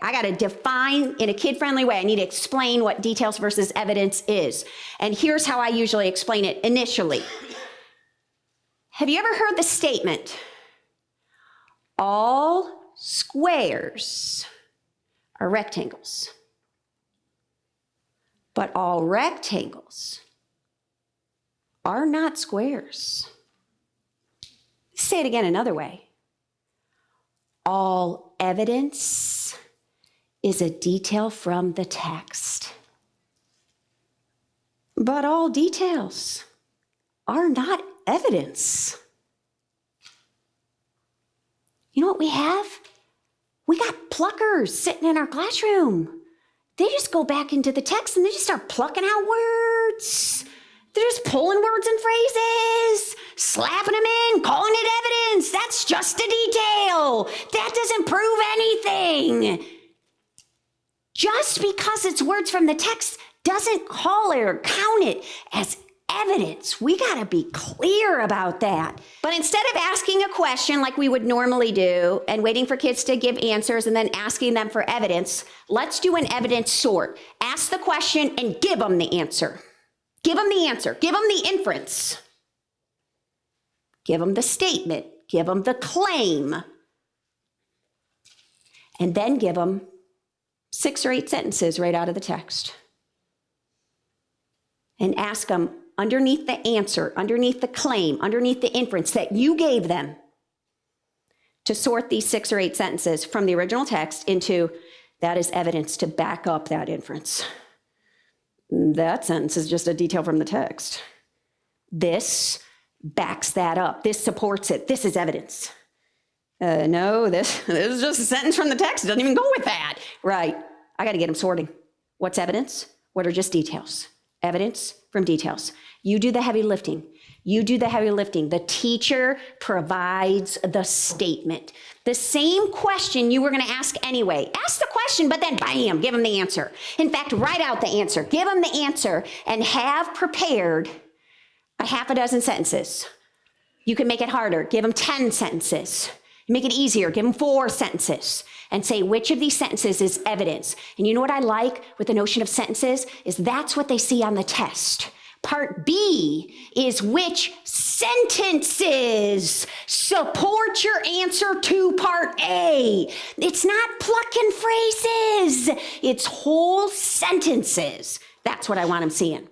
I got to define in a kid-friendly way. I need to explain what details versus evidence is. And here's how I usually explain it initially. Have you ever heard the statement, all squares are rectangles, but all rectangles are not squares? Say it again another way. All evidence is a detail from the text, but all details are not evidence. You know what we have? We got pluckers sitting in our classroom. They just go back into the text and they just start plucking out words. They're just pulling words and phrases, slapping them in, calling it evidence. That's just a detail. That doesn't prove anything. Just because it's words from the text doesn't call it or count it as evidence. We got to be clear about that. But instead of asking a question like we would normally do and waiting for kids to give answers and then asking them for evidence, let's do an evidence sort. Ask the question and give them the answer. Give them the answer. Give them the inference. Give them the statement. Give them the claim. And then give them 6 or 8 sentences right out of the text. And ask them underneath the answer, underneath the claim, underneath the inference that you gave them to sort these 6 or 8 sentences from the original text into that is evidence to back up that inference. That sentence is just a detail from the text. This backs that up. This supports it. This is evidence. No, this is just a sentence from the text. It doesn't even go with that. Right. I got to get them sorting. What's evidence? What are just details? Evidence from details. You do the heavy lifting. You do the heavy lifting. The teacher provides the statement. The same question you were going to ask anyway. Ask the question, but then bam, give them the answer. In fact, write out the answer. Give them the answer and have prepared a half a dozen sentences. You can make it harder. Give them 10 sentences. Make it easier. Give them 4 sentences and say which of these sentences is evidence. And you know what I like with the notion of sentences is that's what they see on the test. Part B is which sentences support your answer to part A. It's not plucking phrases. It's whole sentences. That's what I want them seeing.